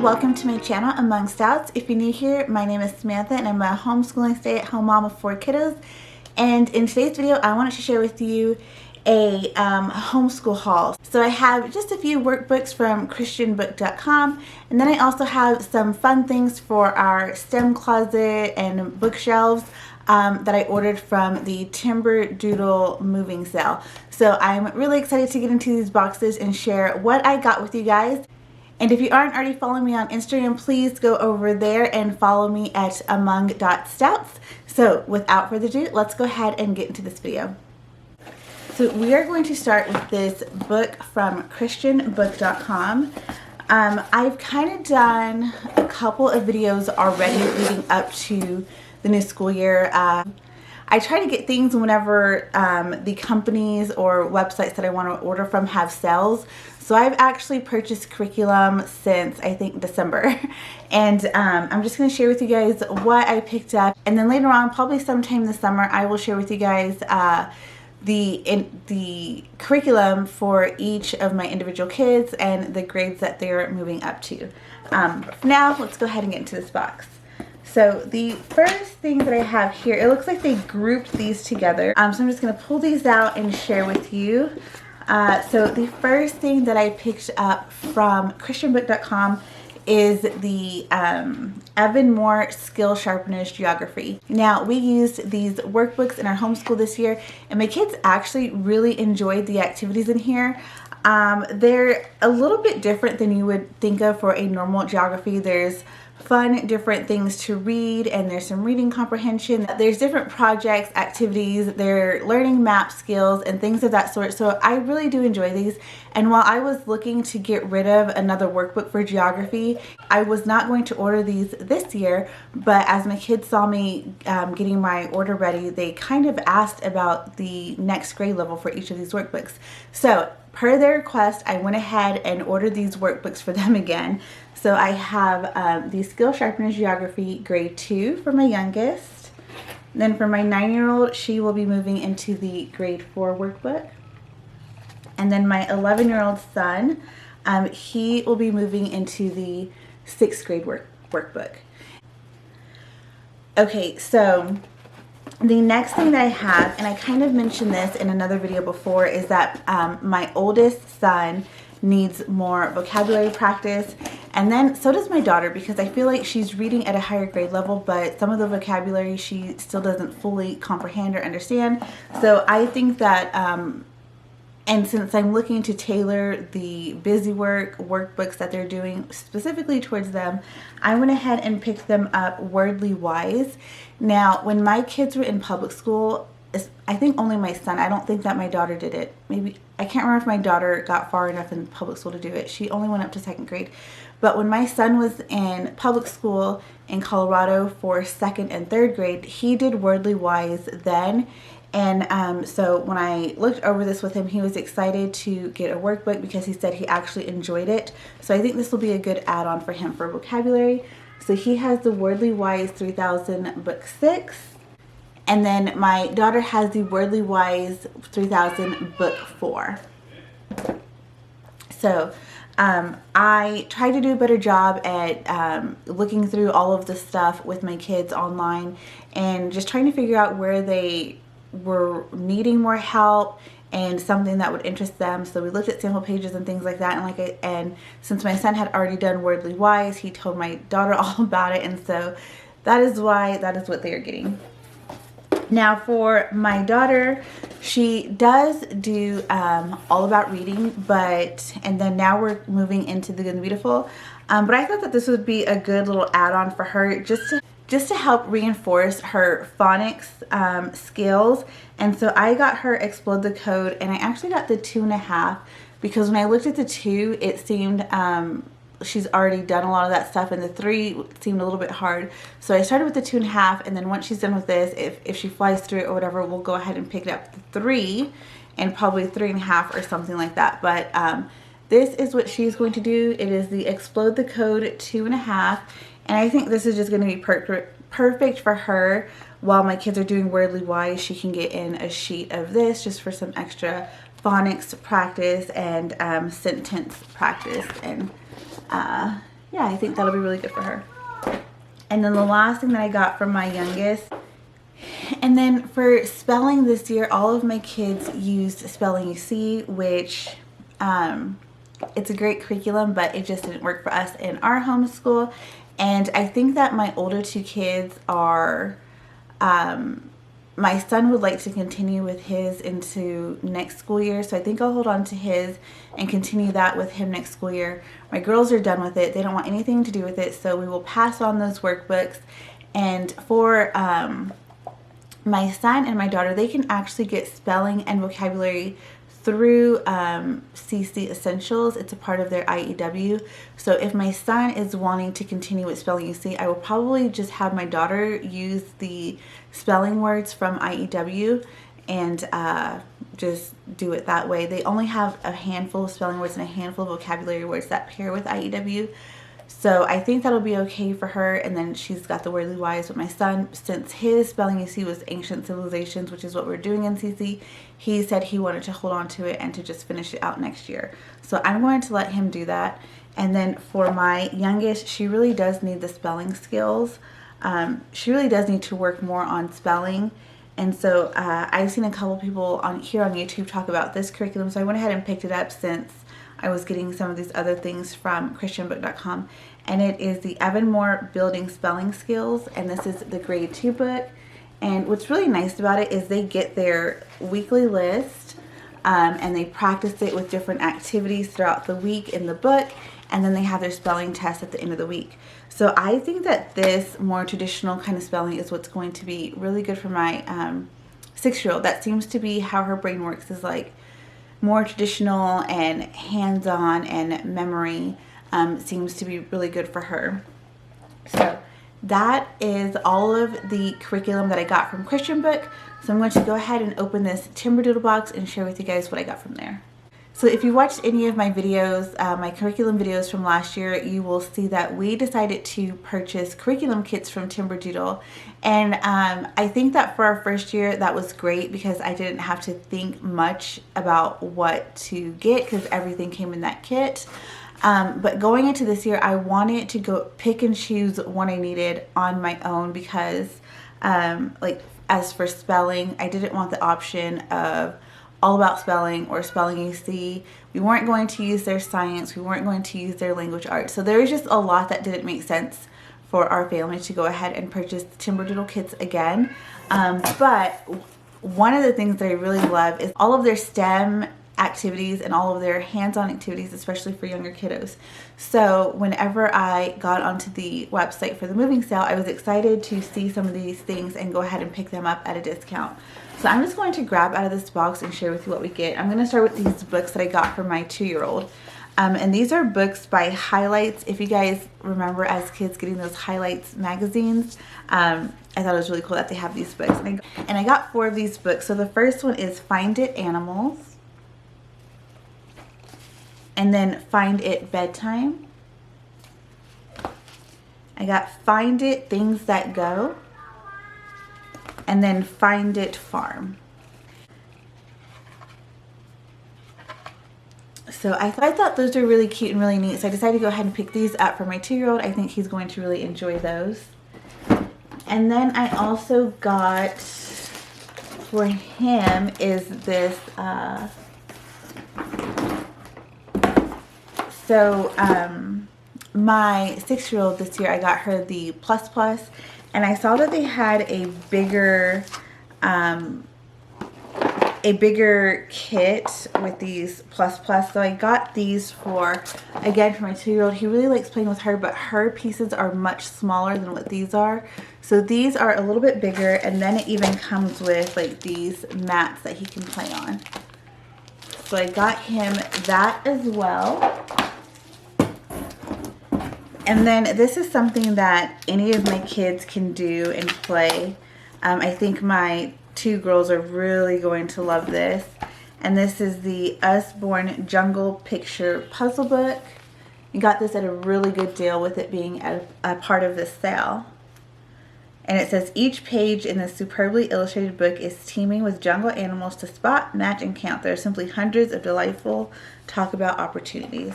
welcome to my channel, Among Stouts. If you're new here, my name is Samantha and I'm a homeschooling stay-at-home mom of 4 kiddos. And in today's video, I wanted to share with you a homeschool haul. So I have just a few workbooks from Christianbook.com, and then I also have some fun things for our STEM closet and bookshelves that I ordered from the Timberdoodle moving sale. So I'm really excited to get into these boxes and share what I got with you guys. And if you aren't already following me on Instagram, please go over there and follow me at among.stouts. So without further ado, let's go ahead and get into this video. So we are going to start with this book from Christianbook.com. I've kind of done a couple of videos already leading up to the new school year. I try to get things whenever the companies or websites that I want to order from have sales. So I've actually purchased curriculum since I think December, and I'm just going to share with you guys what I picked up, and then later on, probably sometime this summer, I will share with you guys the curriculum for each of my individual kids and the grades that they're moving up to. For now, let's go ahead and get into this box. So the first thing that I have here, it looks like they grouped these together. So I'm just going to pull these out and share with you. So the first thing that I picked up from Christianbook.com is the Evan Moore Skill Sharpeners Geography. Now, we used these workbooks in our homeschool this year, and my kids actually really enjoyed the activities in here. They're a little bit different than you would think of for a normal geography. There's fun, different things to read, and there's some reading comprehension. There's different projects, activities, they're learning map skills and things of that sort. So I really do enjoy these. And while I was looking to get rid of another workbook for geography, I was not going to order these this year, but as my kids saw me getting my order ready, they kind of asked about the next grade level for each of these workbooks. So per their request, I went ahead and ordered these workbooks for them again. So I have the Skill Sharpeners Geography grade 2 for my youngest. Then for my 9-year-old, she will be moving into the grade 4 workbook. And then my 11-year-old son, he will be moving into the 6th grade workbook. Okay, so the next thing that I have, and I kind of mentioned this in another video before, is that my oldest son needs more vocabulary practice, and then so does my daughter, because I feel like she's reading at a higher grade level, but some of the vocabulary she still doesn't fully comprehend or understand. So I think that and since I'm looking to tailor the busy work workbooks that they're doing specifically towards them, I went ahead and picked them up Wordly Wise. Now, when my kids were in public school, I think only my son, I don't think that my daughter did it. Maybe, I can't remember if my daughter got far enough in public school to do it. She only went up to 2nd grade. But when my son was in public school in Colorado for 2nd and 3rd grade, he did Wordly Wise then. And so when I looked over this with him, he was excited to get a workbook because he said he actually enjoyed it. So I think this will be a good add-on for him for vocabulary. So he has the Wordly Wise 3000 book 6. And then my daughter has the Wordly Wise 3000 book 4. So I try to do a better job at looking through all of the stuff with my kids online and just trying to figure out where they were needing more help and something that would interest them. So we looked at sample pages and things like that, and since my son had already done Wordly Wise, he told my daughter all about it, and so that is what they are getting. Now for my daughter, she does do all about reading, and then now we're moving into the Good and Beautiful. But I thought that this would be a good little add-on for her, just to help reinforce her phonics skills. And so I got her Explode the Code, and I actually got the 2.5 because when I looked at the 2, it seemed she's already done a lot of that stuff, and the 3 seemed a little bit hard. So I started with the 2.5, and then once she's done with this, if she flies through it or whatever, we'll go ahead and pick it up the 3 and probably 3.5 or something like that. But this is what she's going to do. It is the Explode the Code 2.5, and I think this is just going to be perfect for her. While my kids are doing Wordly Wise, she can get in a sheet of this just for some extra phonics practice and sentence practice. And yeah, I think that'll be really good for her. And then the last thing that I got from my youngest, and then for spelling this year, all of my kids used Spelling You See, which it's a great curriculum, but it just didn't work for us in our homeschool. And I think that my older two kids are, my son would like to continue with his into next school year, so I think I'll hold on to his and continue that with him next school year. My girls are done with it. They don't want anything to do with it, so we will pass on those workbooks. And for my son and my daughter, they can actually get spelling and vocabulary through CC Essentials. It's a part of their IEW. So if my son is wanting to continue with Spelling You See, I will probably just have my daughter use the spelling words from IEW and just do it that way. They only have a handful of spelling words and a handful of vocabulary words that pair with IEW. So I think that'll be okay for her, and then she's got the Wordly Wise. But my son, since his Spelling You See was Ancient Civilizations, which is what we're doing in CC, he said he wanted to hold on to it and to just finish it out next year. So I'm going to let him do that. And then for my youngest, she really does need the spelling skills. She really does need to work more on spelling. And so I've seen a couple people here on YouTube talk about this curriculum, so I went ahead and picked it up since I was getting some of these other things from Christianbook.com, and it is the Evan Moore Building Spelling Skills, and this is the grade 2 book. And what's really nice about it is they get their weekly list, and they practice it with different activities throughout the week in the book, and then they have their spelling test at the end of the week. So I think that this more traditional kind of spelling is what's going to be really good for my 6-year-old. That seems to be how her brain works, is like more traditional and hands-on, and memory seems to be really good for her. So that is all of the curriculum that I got from Christian Book. So I'm going to go ahead and open this Timberdoodle box and share with you guys what I got from there. So if you watched any of my videos, my curriculum videos from last year, you will see that we decided to purchase curriculum kits from Timberdoodle. And I think that for our first year, that was great because I didn't have to think much about what to get because everything came in that kit. But going into this year, I wanted to go pick and choose what I needed on my own because like as for spelling, I didn't want the option of All About Spelling or Spelling You See. We weren't going to use their science. We weren't going to use their language arts. So there was just a lot that didn't make sense for our family to go ahead and purchase the Timberdoodle kits again. But one of the things that I really love is all of their STEM activities and all of their hands-on activities, especially for younger kiddos. So whenever I got onto the website for the moving sale, I was excited to see some of these things and go ahead and pick them up at a discount. So I'm just going to grab out of this box and share with you what we get. I'm going to start with these books that I got for my 2-year-old. And these are books by Highlights. If you guys remember as kids getting those Highlights magazines, I thought it was really cool that they have these books. And I got 4 of these books. So the first one is Find It Animals. And then Find It Bedtime. I got Find It Things That Go. And then Find It Farm. So I thought those were really cute and really neat. So I decided to go ahead and pick these up for my 2-year-old. I think he's going to really enjoy those. And then I also got for him is this my 6-year-old this year, I got her the Plus Plus, and I saw that they had a bigger kit with these Plus Plus. So I got these for my 2-year-old. He really likes playing with her, but her pieces are much smaller than what these are. So these are a little bit bigger, and then it even comes with like these mats that he can play on. So I got him that as well. And then this is something that any of my kids can do and play. I think my 2 girls are really going to love this. And this is the Usborne Jungle Picture Puzzle Book. I got this at a really good deal with it being a part of this sale. And it says each page in this superbly illustrated book is teeming with jungle animals to spot, match, and count. There are simply hundreds of delightful talk about opportunities.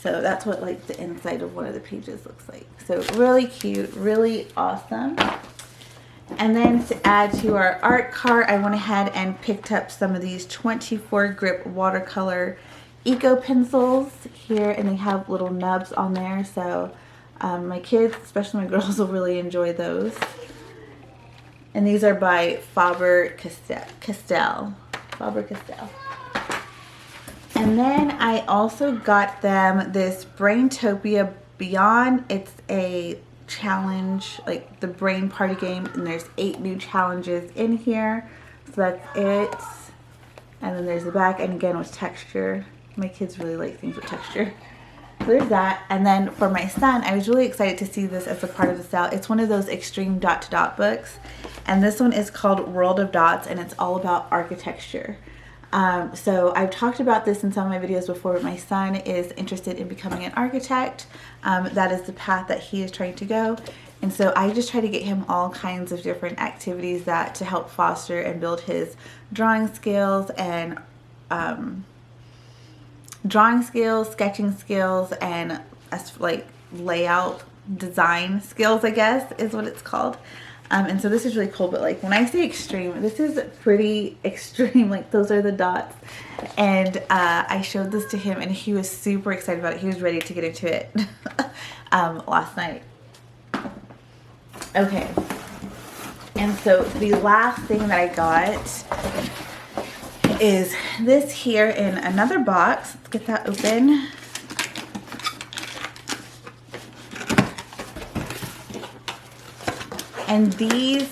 So that's what like the inside of one of the pages looks like. So really cute, really awesome. And then to add to our art cart, I went ahead and picked up some of these 24 grip watercolor eco pencils here, and they have little nubs on there. So my kids, especially my girls, will really enjoy those. And these are by Faber-Castell. And then I also got them this Braintopia Beyond. It's a challenge, like the brain party game, and there's 8 new challenges in here. So that's it. And then there's the back, and again with texture. My kids really like things with texture. So there's that. And then for my son, I was really excited to see this as a part of the sale. It's one of those extreme dot to dot books, and this one is called World of Dots, and it's all about architecture. So I've talked about this in some of my videos before, but my son is interested in becoming an architect. That is the path that he is trying to go. And so I just try to get him all kinds of different activities that to help foster and build his drawing skills and sketching skills, and like layout design skills, I guess is what it's called. And so this is really cool, but like when I say extreme, this is pretty extreme. Like those are the dots. And I showed this to him and he was super excited about it. He was ready to get into it last night. Okay. And so the last thing that I got is this here in another box. Let's get that open. And these,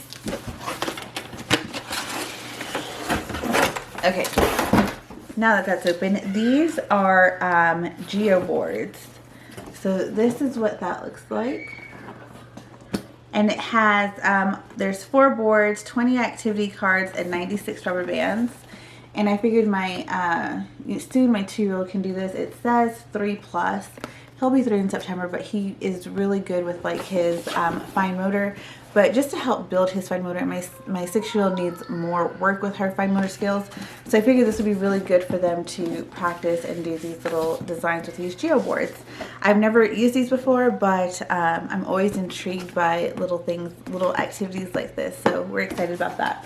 okay, now that that's open, these are geo boards. So this is what that looks like. And it has, there's 4 boards, 20 activity cards, and 96 rubber bands. And I figured my, soon my 2-year-old can do this. It says 3+. He'll be 3 in September, but he is really good with like his fine motor. But just to help build his fine motor, my 6-year-old needs more work with her fine motor skills. So I figured this would be really good for them to practice and do these little designs with these geo boards. I've never used these before, but I'm always intrigued by little things, little activities like this. So we're excited about that.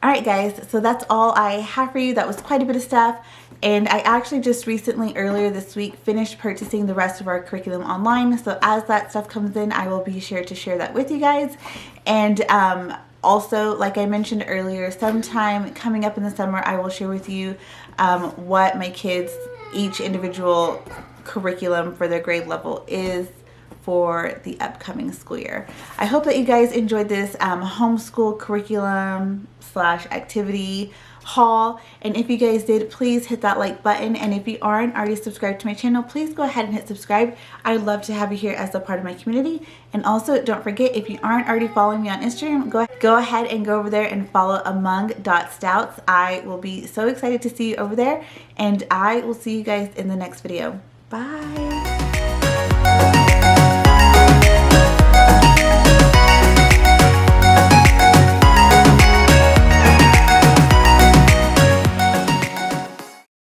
Alright guys, so that's all I have for you. That was quite a bit of stuff. And I actually just recently, earlier this week, finished purchasing the rest of our curriculum online. So as that stuff comes in, I will be sure to share that with you guys. And also, like I mentioned earlier, sometime coming up in the summer, I will share with you what my kids' each individual curriculum for their grade level is for the upcoming school year. I hope that you guys enjoyed this homeschool curriculum / activity haul, and if you guys did, please hit that like button, and if you aren't already subscribed to my channel, please go ahead and hit subscribe. I'd love to have you here as a part of my community. And also don't forget, if you aren't already following me on Instagram, go ahead and go over there and follow among.stouts. I will be so excited to see you over there, and I will see you guys in the next video. Bye.